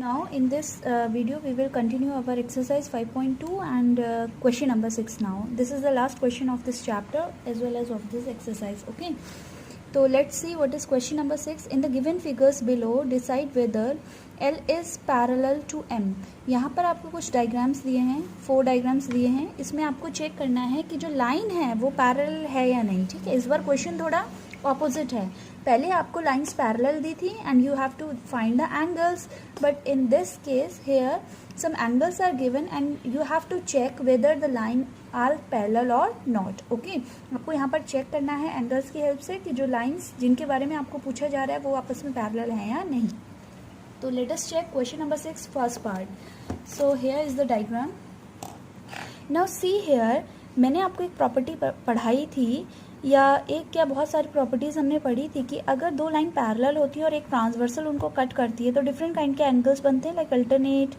Now in this video we will continue our exercise 5.2 and question number 6 now. This is the last question of this chapter as well as of this exercise. Okay. So let's see what is question number 6. In the given figures below, decide whether L is parallel to M. यहाँ पर आपको कुछ diagrams दिए हैं, 4 diagrams दिए हैं. इसमें आपको चेक करना है कि जो लाइन है वो पैरेलल है या नहीं. ठीक है, इस बार क्वेश्चन थोड़ा ऑपोजिट है. पहले आपको लाइन्स पैरेलल दी थी and you have to find the angles, but in this case here some angles are given and you have to check whether the line are parallel or not. Okay, आपको यहाँ पर check करना है angles की help से कि जो lines जिनके बारे में आपको पूछा जा रहा है वो आपस में पैरेलल हैं या नहीं. तो let us check question number 6 first part. So here is the diagram. Now see here, मैंने आपको एक प्रॉपर्टी पढ़ाई थी या एक क्या बहुत सारी प्रॉपर्टीज़ हमने पढ़ी थी कि अगर दो लाइन पैरेलल होती है और एक ट्रांसवर्सल उनको कट करती है तो डिफरेंट काइंड के एंगल्स बनते हैं, लाइक अल्टरनेट,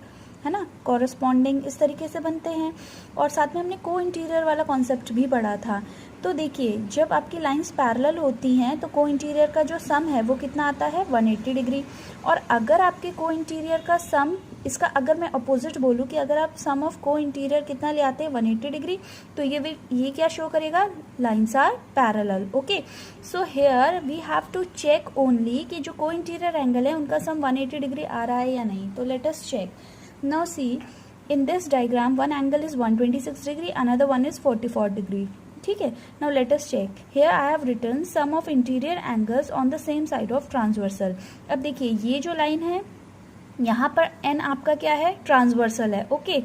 है ना, कॉरस्पॉन्डिंग, इस तरीके से बनते हैं. और साथ में हमने को इंटीरियर वाला कॉन्सेप्ट भी पढ़ा था. तो देखिए, जब आपकी लाइंस पैरेलल होती हैं तो को इंटीरियर का जो सम है वो कितना आता है 180 डिग्री. और अगर आपके को इंटीरियर का सम, इसका अगर मैं अपोजिट बोलूँ कि अगर आप सम ऑफ को इंटीरियर कितना ले आते हैं 180 डिग्री, तो ये क्या शो करेगा, lines are parallel. Okay, so here we have to check only कि जो को इंटीरियर एंगल है उनका सम 180 डिग्री आ रहा है या नहीं. तो let us check. Now see, in this diagram one angle is 126 degree, another one is 44 degree. ठीक है. Now let us check. Here I have written sum of interior angles on the same side of transversal. अब देखिए, ये जो line है यहाँ पर n आपका क्या है, ट्रांसवर्सल है. ओके,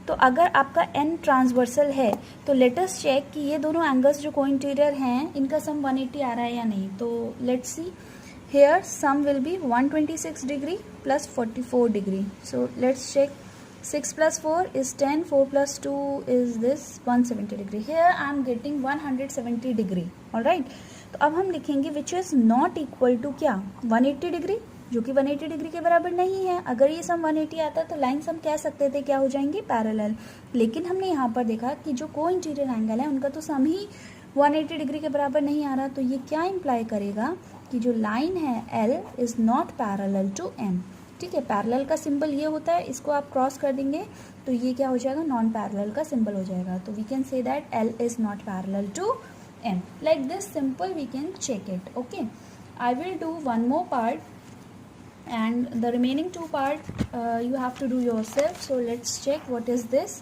तो अगर आपका n ट्रांसवर्सल है तो लेट अस चेक कि ये दोनों एंगल्स जो को इंटीरियर हैं इनका सम 180 आ रहा है या नहीं. तो let's see. Here sum will be 126 degree plus 44 degree. So let's check. 6 plus 4 is 10. 4 plus 2 is this 170 degree. Here I am getting 170 degree. Alright. तो अब हम लिखेंगे which is not equal to क्या, 180 degree, जो कि 180 डिग्री के बराबर नहीं है. अगर ये सम 180 आता तो लाइन्स हम कह सकते थे क्या हो जाएंगी, पैरेलल. लेकिन हमने यहाँ पर देखा कि जो को इंटीरियर एंगल है उनका तो सम ही 180 डिग्री के बराबर नहीं आ रहा. तो ये क्या इम्प्लाई करेगा कि जो लाइन है L is not parallel to M. ठीक है, पैरेलल का सिंबल ये होता है, इसको आप क्रॉस कर देंगे तो ये क्या हो जाएगा, नॉन पैरेलल का सिंबल हो जाएगा. तो we can say that L is not parallel to M. Like this simple we can check it. Okay, I will do one more part and the remaining 2 part you have to do yourself. So let's check what is this.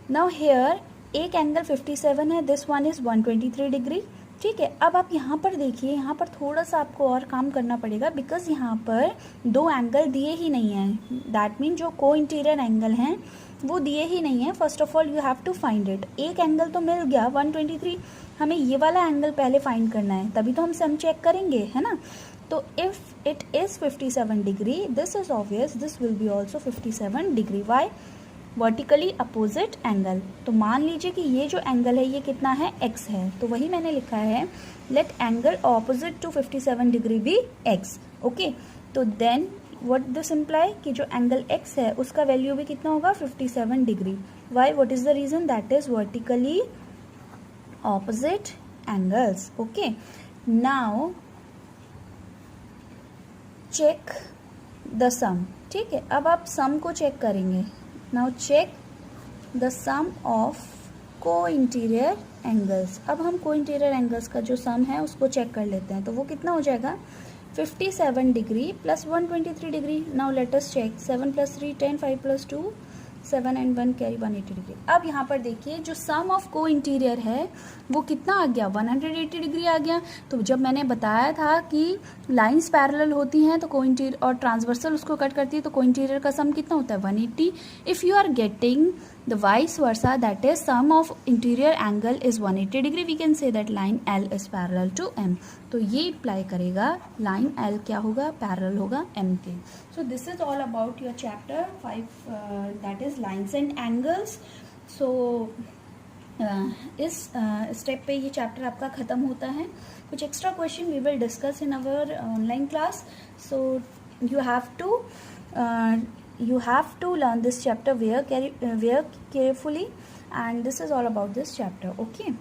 Now here एक angle 57 है, this one is 123 degree. ठीक है, अब आप यहाँ पर देखिए, यहाँ पर थोड़ा सा आपको और काम करना पड़ेगा बिकॉज यहाँ पर दो एंगल दिए ही नहीं हैं. दैट मीन जो को इंटीरियर एंगल हैं वो दिए ही नहीं है. First of all you have to find it. एक एंगल तो मिल गया 123, हमें ये वाला एंगल पहले फाइंड करना है, तभी तो हम सम चेक करेंगे, है ना. तो if it is 57 degree, this is obvious, this will be also 57 degree. Why, vertically opposite angle. तो मान लीजिए कि ये जो एंगल है ये कितना है, x है. तो वही मैंने लिखा है, let angle opposite to 57 degree be x. Okay, तो देन व्हाट दिस इम्प्लाई कि जो एंगल x है उसका वैल्यू भी कितना होगा, 57 degree. Why, what is the reason, that is vertically opposite angles. Okay, now check the sum. ठीक है, अब आप सम को चेक करेंगे. Now check the sum of co-interior angles. अब हम को इंटीरियर एंगल्स का जो सम है उसको चेक कर लेते हैं. तो वो कितना हो जाएगा, 57 degree plus 123 degree. Now let us check. 7 plus 3 10, 5 plus 2 7 and 1 carry 180 degree. अब यहाँ पर देखिए जो सम ऑफ को इंटीरियर है वो कितना आ गया, 180 डिग्री आ गया. तो जब मैंने बताया था कि लाइंस पैरेलल होती हैं तो को इंटीरियर और ट्रांसवर्सल उसको कट करती है तो को इंटीरियर का सम कितना होता है, 180. If you are getting the vice versa, that is sum of interior angle is 180 degree, we can say that line L is parallel to M. तो ये अप्लाई करेगा, लाइन L क्या होगा, पैरेलल होगा M के. So this is all about your chapter 5, that is lines and angles. So इस step पे ये चैप्टर आपका ख़त्म होता है. कुछ extra question we will discuss in our online class. So you have to learn this chapter very carefully, and this is all about this chapter. Okay.